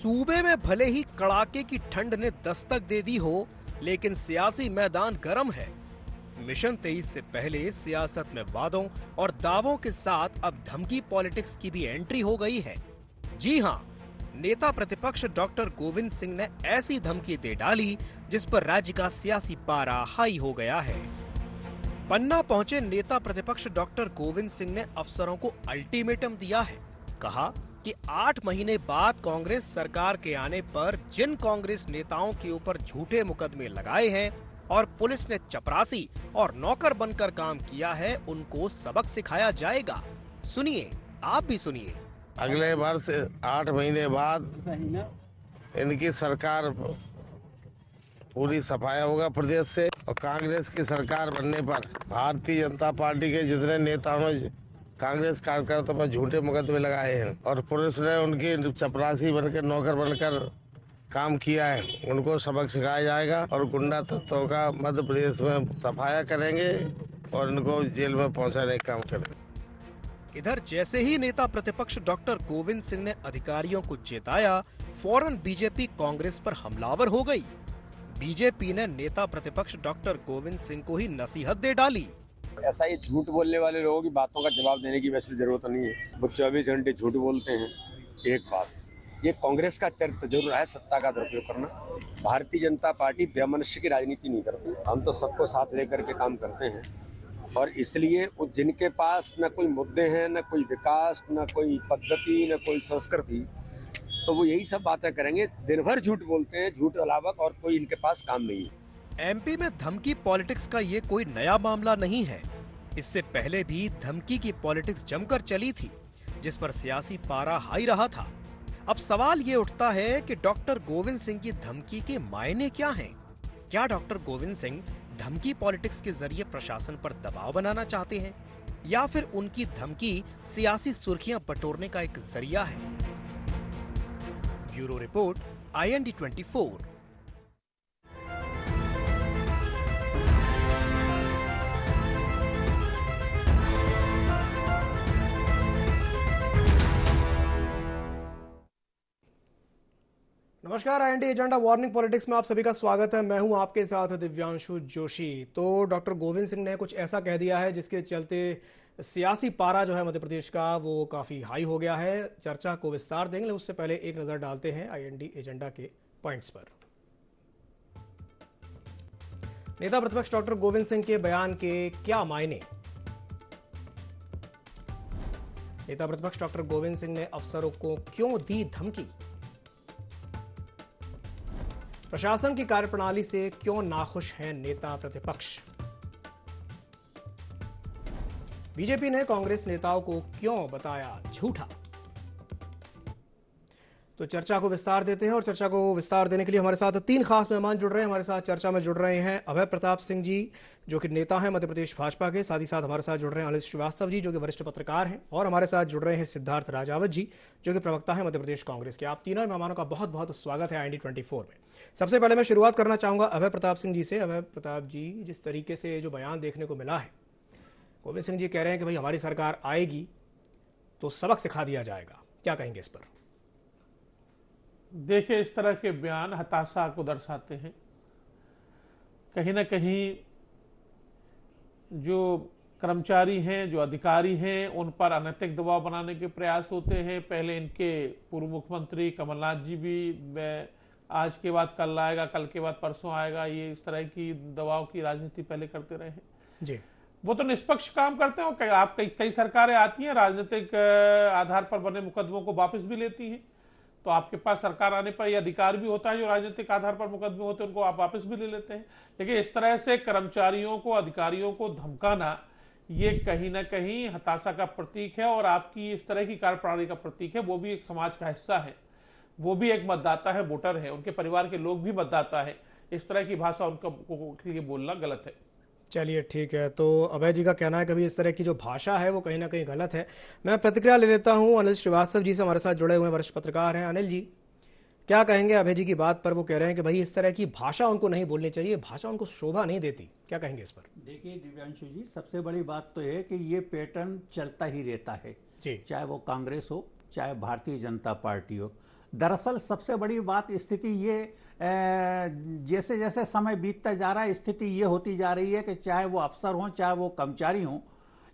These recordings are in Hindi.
सूबे में भले ही कड़ाके की ठंड ने दस्तक दे दी हो, लेकिन सियासी मैदान गर्म है। मिशन 23 से पहले सियासत में वादों और दावों के साथ अब धमकी पॉलिटिक्स की भी एंट्री हो गई है। जी हां, नेता प्रतिपक्ष डॉक्टर गोविंद सिंह ने ऐसी धमकी दे डाली जिस पर राज्य का सियासी पारा हाई हो गया है। पन्ना पहुंचे नेता प्रतिपक्ष डॉक्टर गोविंद सिंह ने अफसरों को अल्टीमेटम दिया है। कहा कि 8 महीने बाद कांग्रेस सरकार के आने पर जिन कांग्रेस नेताओं के ऊपर झूठे मुकदमे लगाए हैं और पुलिस ने चपरासी और नौकर बनकर काम किया है, उनको सबक सिखाया जाएगा। सुनिए, आप भी सुनिए। अगले वर्ष 8 महीने बाद इनकी सरकार पूरी सफाया होगा प्रदेश से, और कांग्रेस की सरकार बनने पर भारतीय जनता पार्टी के जितने नेताओं ने कांग्रेस कार्यकर्ताओं पर झूठे मुकदमे लगाए हैं और पुलिस ने उनकी चपरासी बनकर नौकर बनकर काम किया है, उनको सबक सिखाया जाएगा और गुंडा तत्वों का मध्य प्रदेश में सफाया करेंगे और इनको जेल में पहुंचाने का काम करेंगे। इधर जैसे ही नेता प्रतिपक्ष डॉक्टर गोविंद सिंह ने अधिकारियों को चेताया, फौरन बीजेपी कांग्रेस पर हमलावर हो गई। बीजेपी ने नेता प्रतिपक्ष डॉक्टर गोविंद सिंह को ही नसीहत दे डाली। ऐसा ये झूठ बोलने वाले लोगों की बातों का जवाब देने की वैसे जरूरत नहीं है। वो 24 घंटे झूठ बोलते हैं। एक बात, ये कांग्रेस का चरित्र जरूर है सत्ता का दुरुपयोग करना। भारतीय जनता पार्टी बेमनुष्य की राजनीति नहीं करती। हम तो सबको साथ लेकर के काम करते हैं और इसलिए जिनके पास न कोई मुद्दे हैं, न कोई विकास, न कोई पद्धति, न कोई संस्कृति, तो वो यही सब बातें करेंगे। दिन भर झूठ बोलते हैं, झूठ अलावा और कोई इनके पास काम नहीं है। एमपी में धमकी पॉलिटिक्स का ये कोई नया मामला नहीं है। इससे पहले भी धमकी की पॉलिटिक्स जमकर चली थी, जिस पर सियासी पारा हाई रहा था। अब सवाल ये उठता है कि डॉक्टर गोविंद सिंह की धमकी के मायने क्या हैं? क्या डॉक्टर गोविंद सिंह धमकी पॉलिटिक्स के जरिए प्रशासन पर दबाव बनाना चाहते हैं, या फिर उनकी धमकी सियासी सुर्खियां बटोरने का एक जरिया है? Bureau report, IND 24। नमस्कार, IND एजेंडा वार्निंग पॉलिटिक्स में आप सभी का स्वागत है। मैं हूं आपके साथ दिव्यांशु जोशी। तो डॉक्टर गोविंद सिंह ने कुछ ऐसा कह दिया है जिसके चलते सियासी पारा जो है मध्य प्रदेश का वो काफी हाई हो गया है। चर्चा को विस्तार देंगे, उससे पहले एक नजर डालते हैं IND एजेंडा के पॉइंट्स पर। नेता प्रतिपक्ष डॉक्टर गोविंद सिंह के बयान के क्या मायने? नेता प्रतिपक्ष डॉक्टर गोविंद सिंह ने अफसरों को क्यों दी धमकी? प्रशासन की कार्यप्रणाली से क्यों नाखुश हैं नेता प्रतिपक्ष? बीजेपी ने कांग्रेस नेताओं को क्यों बताया झूठा? तो चर्चा को विस्तार देते हैं, और चर्चा को विस्तार देने के लिए हमारे साथ 3 खास मेहमान जुड़ रहे हैं। हमारे साथ चर्चा में जुड़ रहे हैं अभय प्रताप सिंह जी, जो कि नेता हैं मध्य प्रदेश भाजपा के। साथ ही साथ हमारे साथ जुड़ रहे हैं अनिल श्रीवास्तव जी, जो कि वरिष्ठ पत्रकार हैं, और हमारे साथ जुड़ रहे हैं सिद्धार्थ राजावत जी, जो कि प्रवक्ता हैं मध्य प्रदेश कांग्रेस के। आप तीनों मेहमानों का बहुत बहुत स्वागत है IND 24 में। सबसे पहले मैं शुरुआत करना चाहूंगा अभय प्रताप सिंह जी से। अभय प्रताप जी, जिस तरीके से जो बयान देखने को मिला है, गोविंद सिंह जी कह रहे हैं कि भाई हमारी सरकार आएगी तो सबक सिखा दिया जाएगा, क्या कहेंगे इस पर? देखिए, इस तरह के बयान हताशा को दर्शाते हैं। कहीं ना कहीं जो कर्मचारी हैं, जो अधिकारी हैं, उन पर अनैतिक दबाव बनाने के प्रयास होते हैं। पहले इनके पूर्व मुख्यमंत्री कमलनाथ जी भी आज के बाद कल आएगा, कल के बाद परसों आएगा, ये इस तरह की दबाव की राजनीति पहले करते रहे हैं जी। वो तो निष्पक्ष काम करते हैं। आप कई सरकारें आती हैं, राजनीतिक आधार पर बने मुकदमों को वापस भी लेती हैं। तो आपके पास सरकार आने पर यह अधिकार भी होता है, जो राजनीतिक आधार पर मुकदमे होते हैं उनको आप वापस भी ले लेते हैं। लेकिन इस तरह से कर्मचारियों को, अधिकारियों को धमकाना, ये कहीं ना कहीं हताशा का प्रतीक है और आपकी इस तरह की कार्यप्रणाली का प्रतीक है। वो भी एक समाज का हिस्सा है, वो भी एक मतदाता है, वोटर है, उनके परिवार के लोग भी मतदाता है। इस तरह की भाषा उनके लिए बोलना गलत है। चलिए ठीक है। तो अभय जी का कहना है कि इस तरह की जो भाषा है वो कहीं ना कहीं गलत है। मैं प्रतिक्रिया ले लेता हूं अनिल श्रीवास्तव जी से, हमारे साथ जुड़े हुए वरिष्ठ पत्रकार हैं। अनिल जी, क्या कहेंगे अभय जी की बात पर? वो कह रहे हैं कि भाई इस तरह की भाषा उनको नहीं बोलनी चाहिए, भाषा उनको शोभा नहीं देती। क्या कहेंगे इस पर? देखिए दिव्यांशु जी, सबसे बड़ी बात तो है कि ये पैटर्न चलता ही रहता है, जी। चाहे वो कांग्रेस हो, चाहे भारतीय जनता पार्टी हो। दरअसल सबसे बड़ी बात स्थिति ये जैसे जैसे समय बीतता जा रहा है, स्थिति ये होती जा रही है कि चाहे वो अफसर हों, चाहे वो कर्मचारी हों,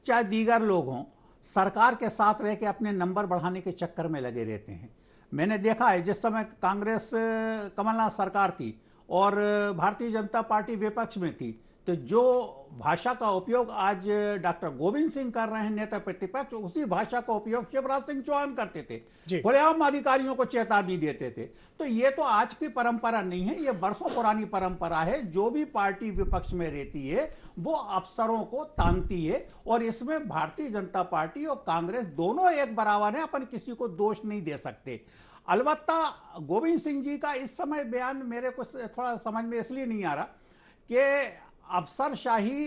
चाहे दीगर लोग हों, सरकार के साथ रह के अपने नंबर बढ़ाने के चक्कर में लगे रहते हैं। मैंने देखा है जिस समय कांग्रेस कमलनाथ सरकार थी और भारतीय जनता पार्टी विपक्ष में थी, तो जो भाषा का उपयोग आज डॉक्टर गोविंद सिंह कर रहे हैं नेता प्रतिपक्ष, उसी भाषा का उपयोग शिवराज सिंह चौहान करते थे, खुलेआम अधिकारियों को चेतावनी देते थे। तो ये तो आज की परंपरा नहीं है, ये बरसों पुरानी परंपरा है। जो भी पार्टी विपक्ष में रहती है वो अफसरों को तानती है, और इसमें भारतीय जनता पार्टी और कांग्रेस दोनों एक बराबर है, अपन किसी को दोष नहीं दे सकते। अलबत्ता गोविंद सिंह जी का इस समय बयान मेरे को थोड़ा समझ में इसलिए नहीं आ रहा कि अफसरशाही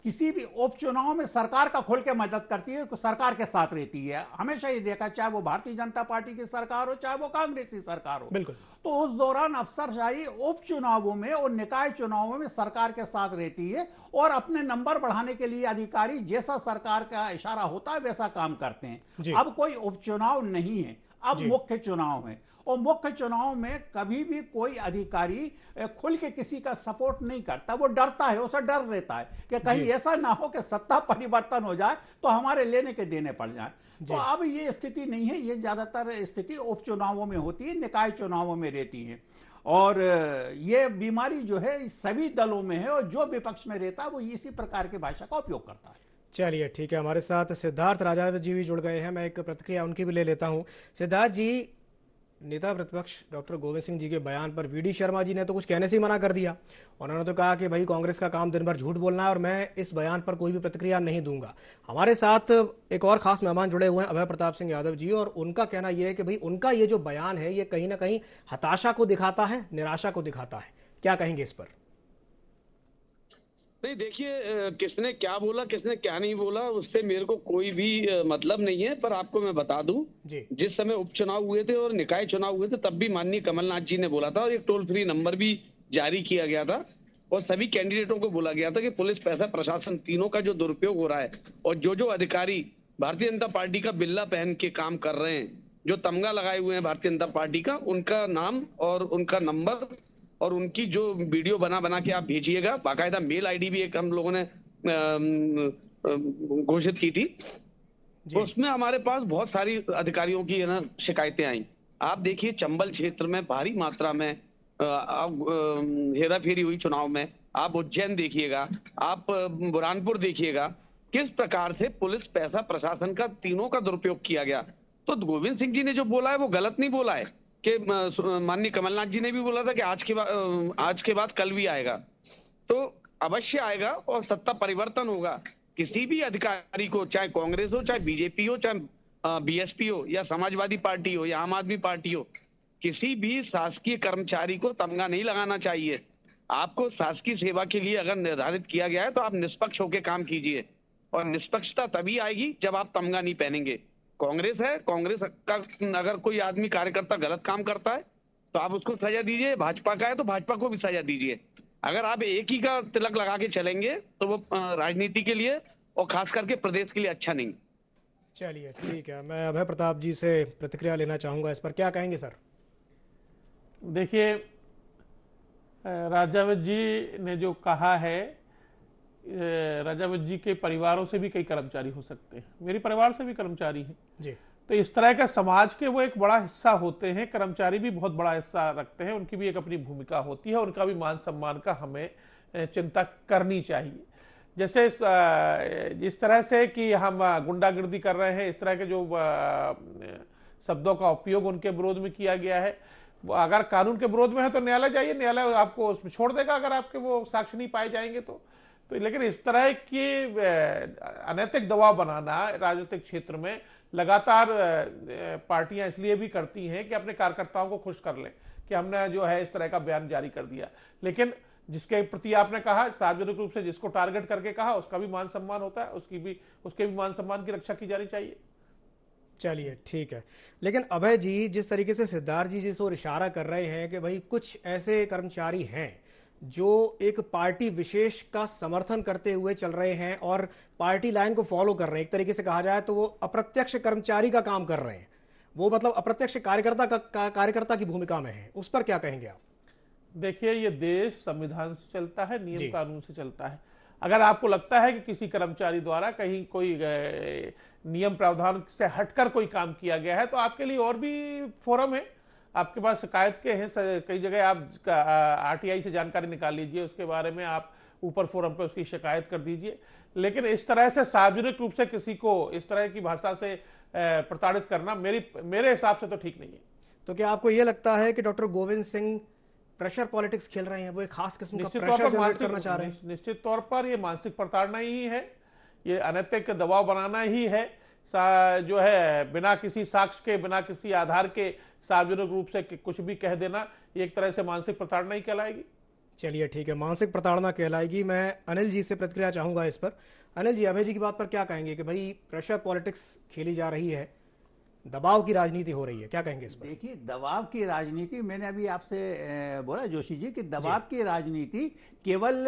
किसी भी उपचुनाव में सरकार का खुल के मदद करती है, सरकार के साथ रहती है। हमेशा ये देखा, चाहे वो भारतीय जनता पार्टी की सरकार हो, चाहे वो कांग्रेस की सरकार हो, बिल्कुल। तो उस दौरान अफसरशाही उपचुनावों में और निकाय चुनावों में सरकार के साथ रहती है, और अपने नंबर बढ़ाने के लिए अधिकारी जैसा सरकार का इशारा होता है वैसा काम करते हैं। अब कोई उपचुनाव नहीं है, अब मुख्य चुनाव है, और मुख्य चुनाव में कभी भी कोई अधिकारी खुल के किसी का सपोर्ट नहीं करता, वो डरता है, उसे डर रहता है कि कहीं ऐसा ना हो कि सत्ता परिवर्तन हो जाए तो हमारे लेने के देने पड़ जाए। तो अब ये स्थिति नहीं है, ये ज्यादातर स्थिति उपचुनावों में होती है, निकाय चुनावों में रहती है, और ये बीमारी जो है सभी दलों में है, और जो विपक्ष में रहता है वो इसी प्रकार की भाषा का उपयोग करता है। चलिए ठीक है, हमारे साथ सिद्धार्थ राजावत जी भी जुड़ गए हैं, मैं एक प्रतिक्रिया उनकी भी ले लेता हूं। सिद्धार्थ जी, नेता प्रतिपक्ष डॉक्टर गोविंद सिंह जी के बयान पर वीडी शर्मा जी ने तो कुछ कहने से ही मना कर दिया। उन्होंने तो कहा कि भाई कांग्रेस का काम दिन भर झूठ बोलना है और मैं इस बयान पर कोई भी प्रतिक्रिया नहीं दूंगा। हमारे साथ एक और खास मेहमान जुड़े हुए हैं, अभय प्रताप सिंह यादव जी, और उनका कहना यह है कि भाई उनका ये जो बयान है ये कहीं ना कहीं हताशा को दिखाता है, निराशा को दिखाता है। क्या कहेंगे इस पर? नहीं, देखिए, किसने क्या बोला किसने क्या नहीं बोला उससे मेरे को कोई भी मतलब नहीं है, पर आपको मैं बता दूं, जिस समय उपचुनाव हुए थे और निकाय चुनाव हुए थे तब भी माननीय कमलनाथ जी ने बोला था, और एक टोल फ्री नंबर भी जारी किया गया था, और सभी कैंडिडेटों को बोला गया था कि पुलिस, पैसा, प्रशासन तीनों का जो दुरुपयोग हो रहा है, और जो अधिकारी भारतीय जनता पार्टी का बिल्ला पहन के काम कर रहे हैं, जो तमगा लगाए हुए हैं भारतीय जनता पार्टी का, उनका नाम और उनका नंबर और उनकी जो वीडियो बना के आप भेजिएगा। बाकायदा मेल आईडी भी एक हम लोगों ने घोषित की थी, तो उसमें हमारे पास बहुत सारी अधिकारियों की ना शिकायतें आई। आप देखिए, चंबल क्षेत्र में भारी मात्रा में हेरा फेरी हुई चुनाव में। आप उज्जैन देखिएगा, आप बुरहानपुर देखिएगा, किस प्रकार से पुलिस, पैसा, प्रशासन का तीनों का दुरुपयोग किया गया। तो गोविंद सिंह जी ने जो बोला है वो गलत नहीं बोला है, कि माननीय कमलनाथ जी ने भी बोला था कि आज के बाद कल भी आएगा, तो अवश्य आएगा और सत्ता परिवर्तन होगा। किसी भी अधिकारी को, चाहे कांग्रेस हो, चाहे बीजेपी हो, चाहे बीएसपी हो, या समाजवादी पार्टी हो, या आम आदमी पार्टी हो, किसी भी शासकीय कर्मचारी को तमगा नहीं लगाना चाहिए। आपको शासकीय सेवा के लिए अगर निर्धारित किया गया है तो आप निष्पक्ष होकर काम कीजिए, और निष्पक्षता तभी आएगी जब आप तमगा नहीं पहनेंगे। कांग्रेस है, कांग्रेस का अगर कोई आदमी, कार्यकर्ता गलत काम करता है तो आप उसको सजा दीजिए, भाजपा का है तो भाजपा को भी सजा दीजिए। अगर आप एक ही का तिलक लगा के चलेंगे तो वो राजनीति के लिए और खास करके प्रदेश के लिए अच्छा नहीं। चलिए ठीक है, मैं अभय प्रताप जी से प्रतिक्रिया लेना चाहूंगा, इस पर क्या कहेंगे सर? देखिए, राजावत जी ने जो कहा है, राजावत जी के परिवारों से भी कई कर्मचारी हो सकते हैं, मेरे परिवार से भी कर्मचारी हैं जी। तो इस तरह का समाज के वो एक बड़ा हिस्सा होते हैं, कर्मचारी भी बहुत बड़ा हिस्सा रखते हैं, उनकी भी एक अपनी भूमिका होती है, उनका भी मान सम्मान का हमें चिंता करनी चाहिए। जैसे जिस तरह से कि हम गुंडागर्दी कर रहे हैं, इस तरह के जो शब्दों का उपयोग उनके विरोध में किया गया है, वो अगर कानून के विरोध में है तो न्यायालय जाइए, न्यायालय आपको उसमें छोड़ देगा अगर आपके वो साक्ष्य नहीं पाए जाएंगे तो लेकिन इस तरह की अनैतिक दबाव बनाना राजनीतिक क्षेत्र में लगातार पार्टियां इसलिए भी करती हैं कि अपने कार्यकर्ताओं को खुश कर लें कि हमने जो है इस तरह का बयान जारी कर दिया। लेकिन जिसके प्रति आपने कहा, सार्वजनिक रूप से जिसको टारगेट करके कहा, उसका भी मान सम्मान होता है, उसके भी मान सम्मान की रक्षा की जानी चाहिए। चलिए ठीक है, लेकिन अभय जी, जिस तरीके से सिद्धार्थ जी जिस ओर इशारा कर रहे हैं कि भाई कुछ ऐसे कर्मचारी हैं जो एक पार्टी विशेष का समर्थन करते हुए चल रहे हैं और पार्टी लाइन को फॉलो कर रहे हैं, एक तरीके से कहा जाए तो वो अप्रत्यक्ष कर्मचारी का काम कर रहे हैं, वो मतलब अप्रत्यक्ष कार्यकर्ता की भूमिका में है, उस पर क्या कहेंगे आप? देखिए, ये देश संविधान से चलता है, नियम कानून से चलता है। अगर आपको लगता है कि किसी कर्मचारी द्वारा कहीं कोई नियम प्रावधान से हटकर कोई काम किया गया है, तो आपके लिए और भी फोरम है, आपके पास शिकायत के हैं कई जगह। आप आरटीआई से जानकारी निकाल लीजिए, उसके बारे में आप ऊपर फोरम पे उसकी शिकायत कर दीजिए। लेकिन इस तरह से सार्वजनिक रूप से किसी को इस तरह की भाषा से प्रताड़ित करना मेरे हिसाब से तो ठीक नहीं है। तो क्या आपको यह लगता है कि doctor Govind Singh pressure politics खेल रहे हैं, वो एक खास किस्म का प्रेशर जनरेट करना चाह रहे हैं? निश्चित तौर पर ये मानसिक प्रताड़ना ही है, ये अनैतिक दबाव बनाना ही है, जो है बिना किसी साक्ष्य के, बिना किसी आधार के सार्वजनिक रूप से कुछ भी कह देना, ये एक तरह से मानसिक प्रताड़ना ही कहलाएगी। चलिए ठीक है, मानसिक प्रताड़ना कहलाएगी। मैं अनिल जी से प्रतिक्रिया चाहूंगा इस पर। अनिल जी, अभय जी की बात पर क्या कहेंगे कि भाई प्रेशर पॉलिटिक्स खेली जा रही है, दबाव की राजनीति हो रही है, क्या कहेंगे इस पर? देखिए, दबाव की राजनीति, मैंने अभी आपसे बोला जोशी जी कि दबाव की राजनीति केवल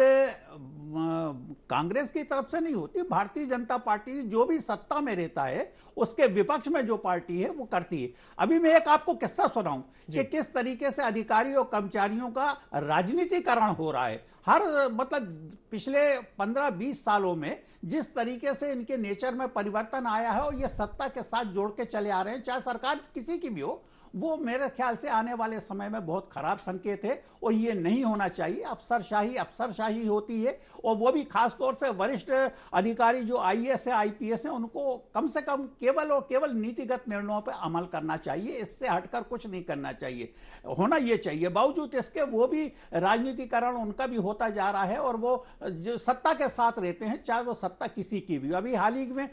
कांग्रेस की तरफ से नहीं होती। भारतीय जनता पार्टी जो भी सत्ता में रहता है, उसके विपक्ष में जो पार्टी है वो करती है। अभी मैं एक आपको किस्सा सुनाऊं कि किस तरीके से अधिकारी और कर्मचारियों का राजनीतिकरण हो रहा है। हर मतलब पिछले 15-20 सालों में जिस तरीके से इनके नेचर में परिवर्तन आया है और ये सत्ता के साथ जोड़ के चले आ रहे हैं, चाहे सरकार किसी की भी हो, वो मेरे ख्याल से आने वाले समय में बहुत खराब संकेत है और ये नहीं होना चाहिए। अफसरशाही होती है, और वो भी खास तौर से वरिष्ठ अधिकारी जो आईएएस है, आईपीएस है, उनको कम से कम केवल और केवल नीतिगत निर्णयों पर अमल करना चाहिए, इससे हटकर कुछ नहीं करना चाहिए। होना ये चाहिए, बावजूद इसके वो भी राजनीतिकरण उनका भी होता जा रहा है और वो जो सत्ता के साथ रहते हैं, चाहे वो सत्ता किसी की भी। अभी हाल ही में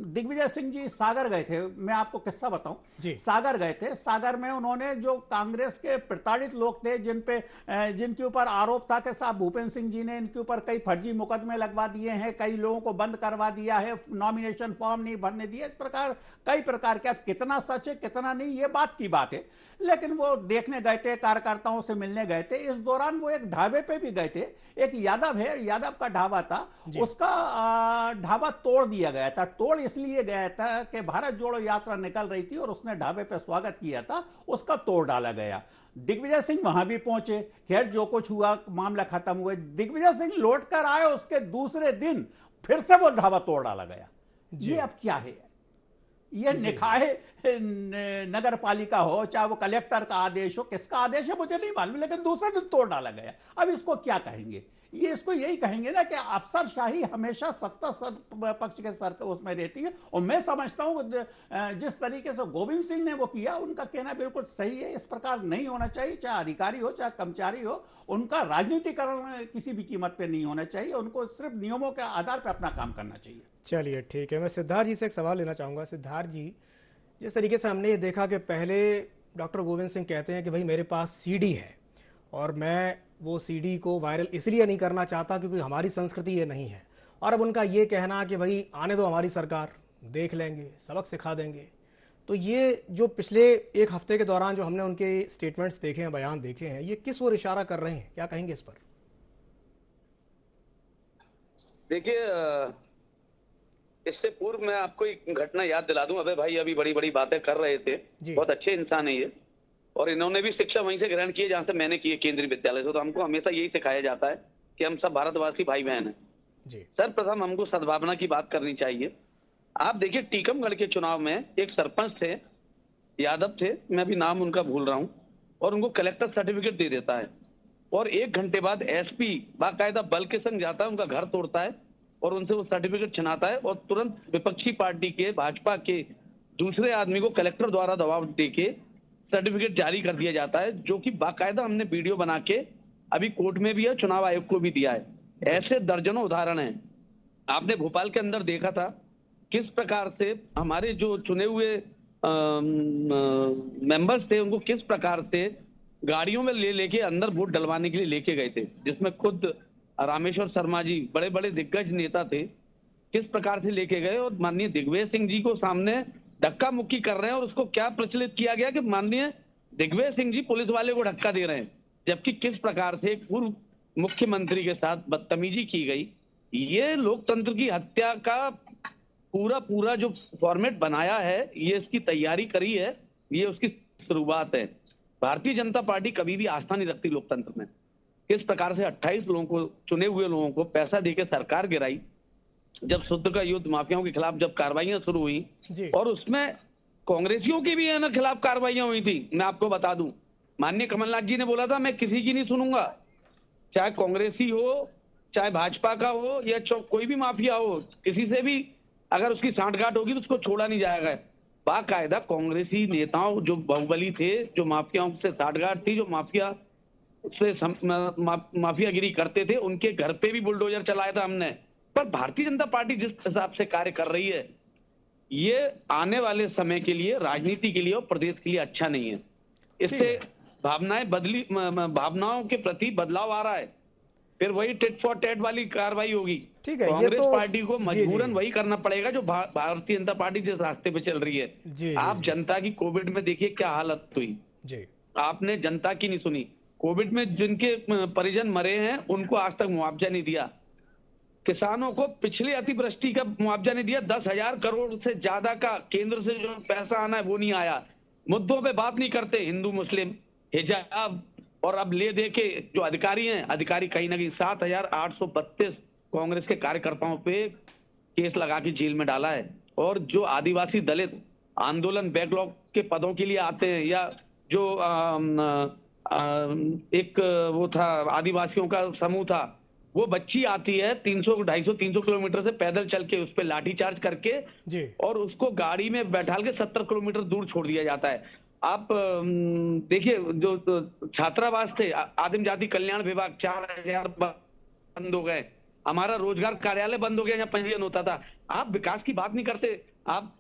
दिग्विजय सिंह जी सागर गए थे, मैं आपको किस्सा बताऊं। सागर गए थे, सागर में उन्होंने जो कांग्रेस के प्रताड़ित लोग थे, जिनके ऊपर आरोप था कि साहब भूपेंद्र सिंह जी ने इनके ऊपर कई फर्जी मुकदमे लगवा दिए हैं, कई लोगों को बंद करवा दिया है, नॉमिनेशन फॉर्म नहीं भरने दिए, इस प्रकार कई प्रकार के। अब कितना सच है कितना नहीं, ये बात की बात है, लेकिन वो देखने गए थे, कार्यकर्ताओं से मिलने गए थे। इस दौरान वो एक ढाबे पे भी गए थे, एक यादव है, यादव का ढाबा था, उसका ढाबा तोड़ दिया गया था। तोड़ इसलिए गया था कि भारत जोड़ो यात्रा निकल रही थी और उसने ढाबे पे स्वागत किया था, उसका तोड़ डाला गया। दिग्विजय सिंह वहां भी पहुंचे, खैर जो कुछ हुआ मामला खत्म हुआ। दिग्विजय सिंह लौट कर आए, उसके दूसरे दिन फिर से वो ढाबा तोड़ डाला गया। ये अब क्या है? ये निकाय नगर पालिका हो, चाहे वो कलेक्टर का आदेश हो, किसका आदेश है मुझे नहीं मालूम, लेकिन दूसरे दिन तोड़ डाला गया। अब इसको क्या कहेंगे? ये इसको यही कहेंगे ना कि अफसरशाही हमेशा सत्ता पक्ष के सर उसमें रहती है। और मैं समझता हूं जिस तरीके से गोविंद सिंह ने वो किया, उनका कहना बिल्कुल सही है। इस प्रकार नहीं होना चाहिए, चाहे अधिकारी हो चाहे कर्मचारी हो, उनका राजनीतिकरण किसी भी कीमत पे नहीं होना चाहिए। उनको सिर्फ नियमों के आधार पर अपना काम करना चाहिए। चलिए ठीक है, मैं सिद्धार्थ जी से एक सवाल लेना चाहूंगा। सिद्धार्थ जी, जिस तरीके से हमने ये देखा कि पहले डॉक्टर गोविंद सिंह कहते हैं कि भाई मेरे पास सीडी है और मैं वो सीडी को वायरल इसलिए नहीं करना चाहता क्योंकि हमारी संस्कृति ये नहीं है, और अब उनका ये कहना कि भाई आने दो हमारी सरकार, देख लेंगे, सबक सिखा देंगे। तो ये जो पिछले एक हफ्ते के दौरान जो हमने उनके स्टेटमेंट्स देखे हैं, बयान देखे हैं, ये किस ओर इशारा कर रहे हैं, क्या कहेंगे इस पर? देखिए, इससे पूर्व मैं आपको एक घटना याद दिला दूं। अबे भाई अभी बड़ी बड़ी बातें कर रहे थे, बहुत अच्छे इंसान है ये, और इन्होंने भी शिक्षा वहीं से ग्रहण की है जहां से मैंने की है, केंद्रीय विद्यालय से। तो हमको हमेशा यही सिखाया जाता है कि हम सब भारतवासी भाई बहन हैं। सर्वप्रथम हमको सद्भावना की बात करनी चाहिए। आप देखिए, टीकमगढ़ के चुनाव में एक सरपंच थे, यादव थे, मैं भी नाम उनका भूल रहा हूं, और उनको कलेक्टर सर्टिफिकेट दे देता है, और 1 घंटे बाद एसपी बाकायदा बल के संग जाता है, उनका घर तोड़ता है और उनसे वो सर्टिफिकेट छिनाता है, और तुरंत विपक्षी पार्टी के, भाजपा के दूसरे आदमी को कलेक्टर द्वारा दबाव देके सर्टिफिकेट जारी कर दिया जाता है, जो कि बाकायदा हमने वीडियो बना के अभी कोर्ट में भी है, चुनाव आयोग को भी दिया है। ऐसे दर्जनों उदाहरण हैं। आपने भोपाल के अंदर देखा था किस प्रकार से हमारे जो चुने हुए मेंबर्स थे, उनको किस प्रकार से गाड़ियों में लेके अंदर वोट डलवाने के लिए लेके गए थे, जिसमें खुद रामेश्वर शर्मा जी, बड़े बड़े दिग्गज नेता थे, किस प्रकार से लेके गए, और माननीय दिग्विजय सिंह जी को सामने धक्का मुक्की कर रहे हैं। और उसको क्या प्रचलित किया गया कि माननीय दिग्विजय सिंह जी पुलिस वाले को धक्का दे रहे हैं, जबकि किस प्रकार से एक पूर्व मुख्यमंत्री के साथ बदतमीजी की गई। ये लोकतंत्र की हत्या का पूरा जो फॉर्मेट बनाया है, ये इसकी तैयारी करी है, ये उसकी शुरुआत है। भारतीय जनता पार्टी कभी भी आस्था नहीं रखती लोकतंत्र में। किस प्रकार से 28 लोगों को, चुने हुए लोगों को पैसा देकर सरकार गिराई, जब शुद्ध का युद्ध माफियाओं के खिलाफ जब कार्रवाइयां शुरू हुई, और उसमें कांग्रेसियों की भी है ना खिलाफ कार्रवाइयां हुई थी। मैं आपको बता दूं, माननीय कमलनाथ जी ने बोला था मैं किसी की नहीं सुनूंगा, चाहे कांग्रेसी हो, चाहे भाजपा का हो, या कोई भी माफिया हो, किसी से भी अगर उसकी सांठगांठ होगी तो उसको छोड़ा नहीं जाएगा। बाकायदा कांग्रेसी नेताओं जो बाहुबली थे, जो माफियाओं से सांठगांठ थी, जो माफिया से माफियागिरी करते थे, उनके घर पे भी बुलडोजर चलाया था हमने। पर भारतीय जनता पार्टी जिस हिसाब से कार्य कर रही है, ये आने वाले समय के लिए, राजनीति के लिए और प्रदेश के लिए अच्छा नहीं है। इससे भावनाओं के प्रति बदलाव आ रहा है, फिर वही टिट फॉर टैट वाली कार्रवाई होगी। ठीक है, कांग्रेस पार्टी को मजबूरन वही करना पड़ेगा जो भारतीय जनता पार्टी जिस रास्ते पे चल रही है। आप जनता की कोविड में देखिए क्या हालत हुई, आपने जनता की नहीं सुनी। कोविड में जिनके परिजन मरे हैं उनको आज तक मुआवजा नहीं दिया, किसानों को पिछले अतिवृष्टि का मुआवजा नहीं दिया, 10,000 करोड़ से ज्यादा का केंद्र से जो पैसा आना है वो नहीं आया। मुद्दों पे बात नहीं करते, हिंदू मुस्लिम हिजाब, और अब ले दे के जो अधिकारी हैं, अधिकारी कहीं ना कहीं 7,832 कांग्रेस के कार्यकर्ताओं पे केस लगा के जेल में डाला है। और जो आदिवासी दलित आंदोलन बैकलॉग के पदों के लिए आते हैं, या जो एक वो था आदिवासियों का समूह था, वो बच्ची आती है 250-300 किलोमीटर से पैदल चल के, उस पर लाठीचार्ज करके और उसको गाड़ी में बैठाल के 70 किलोमीटर दूर छोड़ दिया जाता है। आप देखिए, जो छात्रावास थे, आदिम जाति कल्याण विभाग 4,000 बंद हो गए, हमारा रोजगार कार्यालय बंद हो गया जहाँ पंजीयन होता था। आप विकास की बात नहीं करते। आप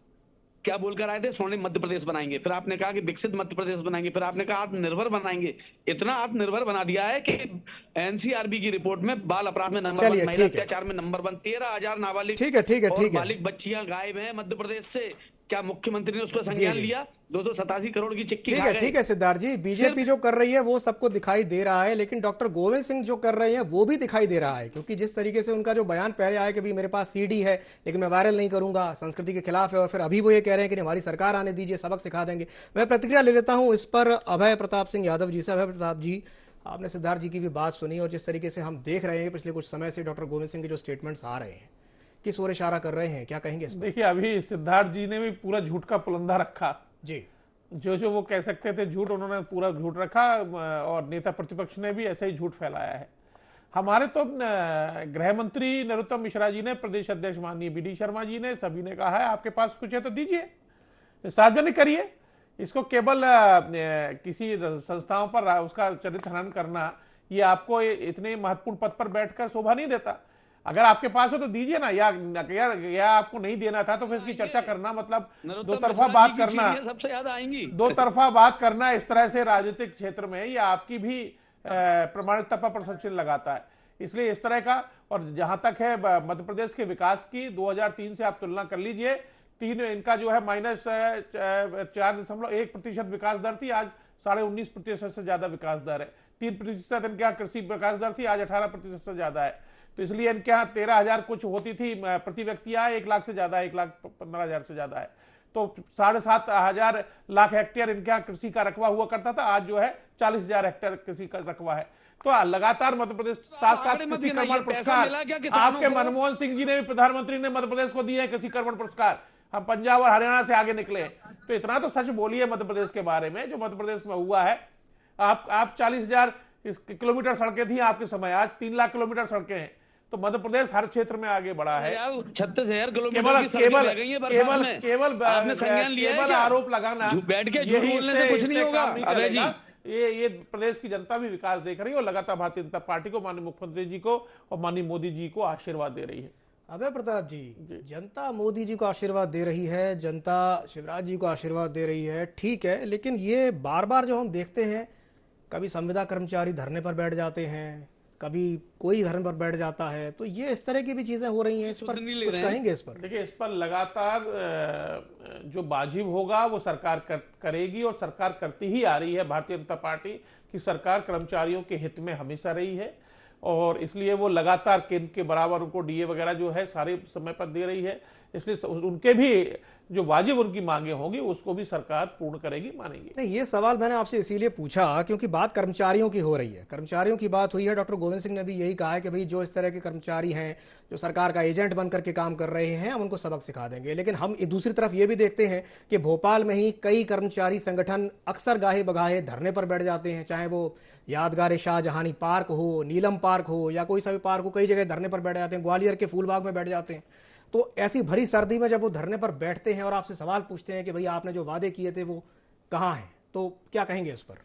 क्या बोलकर आए थे, स्वर्णिम मध्य प्रदेश बनाएंगे, फिर आपने कहा कि विकसित मध्य प्रदेश बनाएंगे, फिर आपने कहा आत्मनिर्भर बनाएंगे। इतना आत्मनिर्भर बना दिया है कि एनसीआरबी की रिपोर्ट में बाल अपराध में नंबर 1, महिला अत्याचार में नंबर 1, 13,000 नाबालिग बालिग बच्चियां गायब हैं मध्य प्रदेश से। क्या मुख्यमंत्री ने उस पर संज्ञान लिया? 287 करोड़ की चिक्की खा गए। ठीक है सिद्धार्थ जी, बीजेपी जो कर रही है वो सबको दिखाई दे रहा है, लेकिन डॉक्टर गोविंद सिंह जो कर रहे हैं वो भी दिखाई दे रहा है, क्योंकि जिस तरीके से उनका जो बयान पहले आया कि भाई मेरे पास सीडी है लेकिन मैं वायरल नहीं करूंगा, संस्कृति के खिलाफ है, और फिर अभी वो ये कह रहे हैं कि हमारी सरकार आने दीजिए, सबक सिखा देंगे। मैं प्रतिक्रिया ले लेता हूं इस पर अभय प्रताप सिंह यादव जी से। अभय प्रताप जी, आपने सिद्धार्थ जी की भी बात सुनी, और जिस तरीके से हम देख रहे हैं पिछले कुछ समय से डॉक्टर गोविंद सिंह के जो स्टेटमेंट्स आ रहे हैं, किस ओर इशारा कर रहे हैं, क्या कहेंगे? देखिए, अभी सिद्धार्थ जी ने भी पूरा झूठ का पुलंदा रखा जी। जो वो कह सकते थे झूठ, उन्होंने पूरा झूठ रखा, और नेता प्रतिपक्ष ने भी ऐसे ही झूठ फैलाया है। हमारे तो गृह मंत्री नरोत्तम मिश्रा जी ने, प्रदेश अध्यक्ष माननीय BD शर्मा जी ने, सभी ने कहा है आपके पास कुछ है तो दीजिए, सार्वजनिक करिए। इसको केवल किसी संस्थाओं पर उसका चरित्र हनन करना, ये आपको इतने महत्वपूर्ण पद पर बैठकर शोभा नहीं देता। अगर आपके पास हो तो दीजिए ना, या आपको नहीं देना था तो फिर इसकी चर्चा करना, मतलब दो तरफा बात करना, सबसे ज्यादा आएंगी दो तरफा बात करना इस तरह से राजनीतिक क्षेत्र में, ये आपकी भी प्रमाणिकता पर प्रश्न चिन्ह लगाता है। इसलिए इस तरह का, और जहां तक है मध्य प्रदेश के विकास की, 2003 से आप तुलना कर लीजिए, इनका जो है -4.1% विकास दर थी, आज 19.5% से ज्यादा विकास दर है। 3% इनके यहाँ कृषि विकास दर थी, आज 18% से ज्यादा है। तो इसलिए इनके यहाँ 13,000 कुछ होती थी प्रति व्यक्ति, 1 लाख से ज्यादा, 1,15,000 से ज्यादा है। तो 7,500 लाख हेक्टेयर इनके यहाँ कृषि का रकबा हुआ करता था, आज जो है 40,000 हेक्टेयर कृषि का रकबा है। तो लगातार मध्य प्रदेश साथ कृषि कर्मण पुरस्कार आपके मनमोहन सिंह जी ने भी, प्रधानमंत्री ने मध्य प्रदेश को दिए हैं कृषि कर्मण पुरस्कार। हम पंजाब और हरियाणा से आगे निकले। तो इतना तो सच बोलिए मध्य प्रदेश के बारे में, जो मध्य प्रदेश में हुआ है। आप 40,000 किलोमीटर सड़कें थी आपके समय, आज 3 लाख किलोमीटर सड़कें हैं। तो मध्य प्रदेश हर क्षेत्र में आगे बढ़ा है। 36,000 किलोमीटर केवल आरोप लगाना, बैठ के झूठ बोलने से कुछ नहीं होगा। ये प्रदेश की जनता भी विकास देख रही है, और लगातार भारतीय जनता पार्टी को, माननीय मुख्यमंत्री जी को और माननीय मोदी जी को आशीर्वाद दे रही है। अभय प्रताप जी, जनता मोदी जी को आशीर्वाद दे रही है, जनता शिवराज जी को आशीर्वाद दे रही है, ठीक है, लेकिन ये बार बार जो हम देखते हैं, कभी संविदा कर्मचारी धरने पर बैठ जाते हैं, कभी कोई धरने पर बैठ जाता है, तो ये इस तरह की भी चीजें हो रही हैं। इस पर कुछ कहेंगे? इस पर देखिए, इस पर लगातार जो वाजिब होगा वो सरकार करेगी, और सरकार करती ही आ रही है। भारतीय जनता पार्टी की सरकार कर्मचारियों के हित में हमेशा रही है, और इसलिए वो लगातार केंद्र के बराबर उनको DA वगैरह जो है सारे समय पर दे रही है। इसलिए उनके भी जो वाजिब उनकी मांगे होंगी उसको भी सरकार पूर्ण करेगी, मानेगी। नहीं, ये सवाल मैंने आपसे इसीलिए पूछा क्योंकि बात कर्मचारियों की हो रही है, कर्मचारियों की बात हुई है। डॉक्टर गोविंद सिंह ने भी यही कहा है कि भाई जो इस तरह के कर्मचारी हैं, जो सरकार का एजेंट बन करके काम कर रहे हैं, हम उनको सबक सिखा देंगे। लेकिन हम दूसरी तरफ ये भी देखते हैं कि भोपाल में ही कई कर्मचारी संगठन अक्सर गाहे बगाहे धरने पर बैठ जाते हैं, चाहे वो यादगार शाहजहानी पार्क हो, नीलम पार्क हो या कोई सा भी पार्क हो, कई जगह धरने पर बैठ जाते हैं, ग्वालियर के फूलबाग में बैठ जाते हैं। तो ऐसी भरी सर्दी में जब वो धरने पर बैठते हैं और आपसे सवाल पूछते हैं कि भाई आपने जो वादे किए थे वो कहाँ हैं, तो क्या कहेंगे इस पर?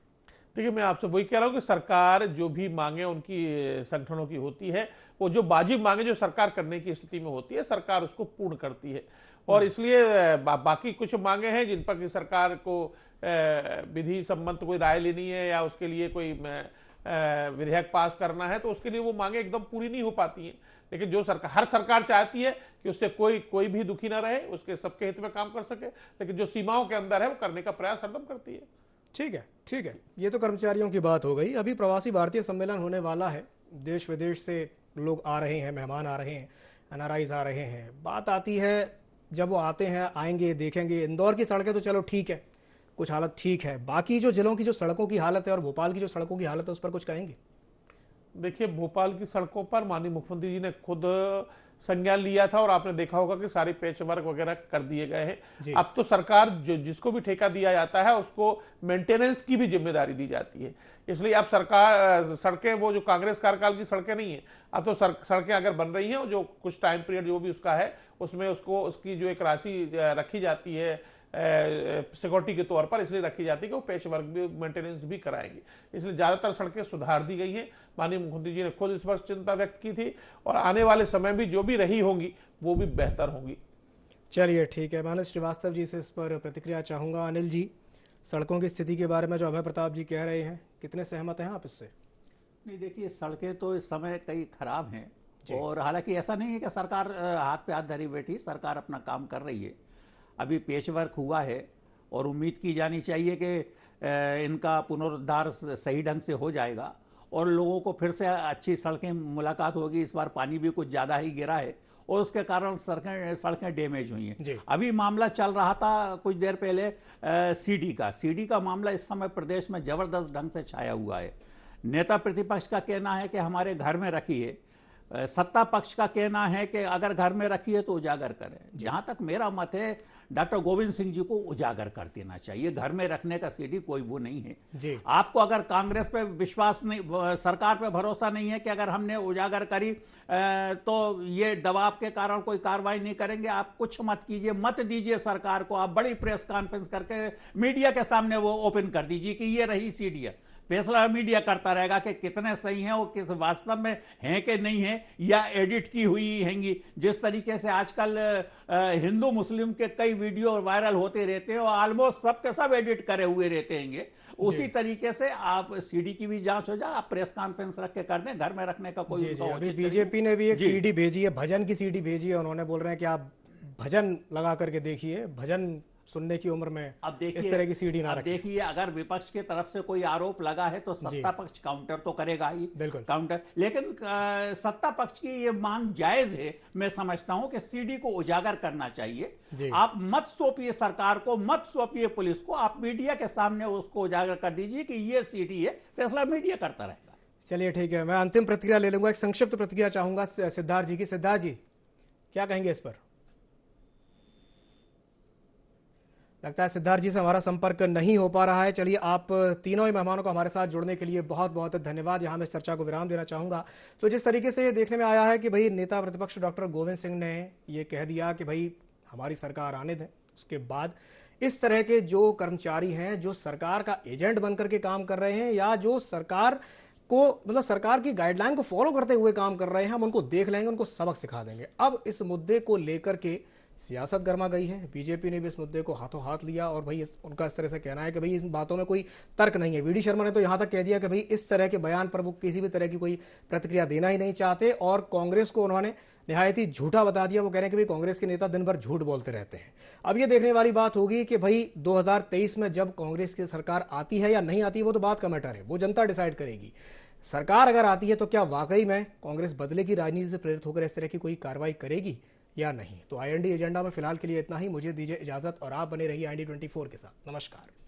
देखिए, मैं आपसे वही कह रहा हूं कि सरकार जो भी मांगे उनकी संगठनों की होती है, वो जो वाजिब मांगे जो सरकार करने की स्थिति में होती है, सरकार उसको पूर्ण करती है। और इसलिए बाकी कुछ मांगे हैं जिन पर कि सरकार को विधि सम्मत कोई राय लेनी है या उसके लिए कोई विधेयक पास करना है, तो उसके लिए वो मांगे एकदम पूरी नहीं हो पाती हैं। लेकिन जो हर सरकार चाहती है कि उससे कोई भी दुखी ना रहे, उसके सबके हित में काम कर सके, लेकिन जो सीमाओं के अंदर है वो करने का प्रयास हरदम करती है। ठीक है, ठीक है, ये तो कर्मचारियों की बात हो गई। अभी प्रवासी भारतीय सम्मेलन होने वाला है, देश विदेश से लोग आ रहे हैं, मेहमान आ रहे हैं, एनआरआईज आ रहे हैं। बात आती है जब वो आते हैं, आएंगे, देखेंगे। इंदौर की सड़कें तो चलो ठीक है, कुछ हालत ठीक है, बाकी जो जिलों की जो सड़कों की हालत है और भोपाल की जो सड़कों की हालत है उस पर कुछ कहेंगे? देखिए, भोपाल की सड़कों पर माननीय मुख्यमंत्री जी ने खुद संज्ञान लिया था और आपने देखा होगा कि सारे पैच वर्क वगैरह कर दिए गए हैं। अब तो सरकार जिसको भी ठेका दिया जाता है उसको मेंटेनेंस की भी जिम्मेदारी दी जाती है। इसलिए अब सरकार सड़कें, वो जो कांग्रेस कार्यकाल की सड़कें नहीं है, अब तो सड़कें अगर बन रही हैं, जो कुछ टाइम पीरियड जो भी उसका है उसमें उसकी जो एक राशि रखी जाती है सिक्योरिटी के तौर पर, इसलिए रखी जाती है कि वो पैच वर्क भी, मेंटेनेंस भी कराएंगे। इसलिए ज्यादातर सड़कें सुधार दी गई हैं। माननीय मुख्यमंत्री जी ने खुद इस पर चिंता व्यक्त की थी और आने वाले समय भी जो भी रही होंगी वो भी बेहतर होंगी। चलिए ठीक है, मैं श्रीवास्तव जी से इस पर प्रतिक्रिया चाहूंगा। अनिल जी, सड़कों की स्थिति के बारे में जो अभय प्रताप जी कह रहे हैं, कितने सहमत हैं आप इससे? नहीं, देखिए, सड़कें तो इस समय कई खराब हैं और हालांकि ऐसा नहीं है कि सरकार हाथ पे हाथ धरी बैठी, सरकार अपना काम कर रही है। अभी पेच वर्क हुआ है और उम्मीद की जानी चाहिए कि इनका पुनरुद्धार सही ढंग से हो जाएगा और लोगों को फिर से अच्छी सड़कें मुलाकात होगी। इस बार पानी भी कुछ ज़्यादा ही गिरा है और उसके कारण सड़कें डैमेज हुई हैं। अभी मामला चल रहा था कुछ देर पहले सीडी का मामला इस समय प्रदेश में जबरदस्त ढंग से छाया हुआ है। नेता प्रतिपक्ष का कहना है कि हमारे घर में रखिए, सत्ता पक्ष का कहना है कि अगर घर में रखिए तो उजागर करें। जहां तक मेरा मत है, डॉक्टर गोविंद सिंह जी को उजागर कर देना चाहिए। घर में रखने का सीडी कोई वो नहीं है जी। आपको अगर कांग्रेस पे विश्वास नहीं, सरकार पे भरोसा नहीं है कि अगर हमने उजागर करी तो ये दबाव के कारण कोई कार्रवाई नहीं करेंगे, आप कुछ मत कीजिए, मत दीजिए सरकार को। आप बड़ी प्रेस कॉन्फ्रेंस करके मीडिया के सामने वो ओपन कर दीजिए कि ये रही सीडी है। फैसला मीडिया करता रहेगा कि कितने सही हैं, वो किस वास्तव में हैं कि नहीं है या एडिट की हुई हैंगी। जिस तरीके से आजकल हिंदू मुस्लिम के कई वीडियो वायरल होते रहते हैं और ऑलमोस्ट सब के सब एडिट करे हुए रहते हैं, उसी तरीके से आप सीडी की भी जांच हो जाए, आप प्रेस कॉन्फ्रेंस रख के कर दें। घर में रखने का कोई अभी बीजेपी ने भी एक सीडी भेजी है, भजन की सीडी भेजी है। उन्होंने बोल रहे हैं कि आप भजन लगा करके देखिए, भजन सुनने की उम्र में अब देखिए इस तरह की सीडी ना रखें। देखिए, अगर विपक्ष की तरफ से कोई आरोप लगा है तो सत्ता पक्ष काउंटर तो करेगा ही, बिल्कुल काउंटर। लेकिन सत्ता पक्ष की ये मांग जायज है। मैं समझता हूं कि सीडी को उजागर करना चाहिए। आप मत सौंपिए सरकार को, मत सौंपिए पुलिस को, आप मीडिया के सामने उसको उजागर कर दीजिए कि ये सीडी है। फैसला मीडिया करता रहेगा। चलिए ठीक है, मैं अंतिम प्रतिक्रिया ले लूंगा, एक संक्षिप्त प्रतिक्रिया चाहूंगा सिद्धार्थ जी की। सिद्धार्थ जी, क्या कहेंगे इस पर? लगता है सिद्धार्थ जी से हमारा संपर्क नहीं हो पा रहा है। चलिए, आप तीनों ही मेहमानों को हमारे साथ जुड़ने के लिए बहुत बहुत धन्यवाद। यहाँ मैं इस चर्चा को विराम देना चाहूँगा। तो जिस तरीके से ये देखने में आया है कि भाई नेता प्रतिपक्ष डॉक्टर गोविंद सिंह ने ये कह दिया कि भाई हमारी सरकार आने दें, उसके बाद इस तरह के जो कर्मचारी हैं, जो सरकार का एजेंट बनकर के काम कर रहे हैं या जो सरकार को, मतलब सरकार की गाइडलाइन को फॉलो करते हुए काम कर रहे हैं, हम उनको देख लेंगे, उनको सबक सिखा देंगे। अब इस मुद्दे को लेकर के सियासत गर्मा गई है। बीजेपी ने भी इस मुद्दे को हाथों हाथ लिया और भाई उनका इस तरह से कहना है कि भाई इन बातों में कोई तर्क नहीं है। वीडी शर्मा ने तो यहां तक कह दिया कि भाई इस तरह के बयान पर वो किसी भी तरह की कोई प्रतिक्रिया देना ही नहीं चाहते और कांग्रेस को उन्होंने निहायत ही झूठा बता दिया। वो कह रहे हैं कि भाई कांग्रेस के नेता दिन भर झूठ बोलते रहते हैं। अब ये देखने वाली बात होगी कि भाई 2023 में जब कांग्रेस की सरकार आती है या नहीं आती, वो तो बात का मैटर है, वो जनता डिसाइड करेगी। सरकार अगर आती है तो क्या वाकई में कांग्रेस बदले की राजनीति से प्रेरित होकर इस तरह की कोई कार्रवाई करेगी या नहीं। तो IND एजेंडा में फिलहाल के लिए इतना ही। मुझे दीजिए इजाजत और आप बने रहिए IND 24 के साथ। नमस्कार।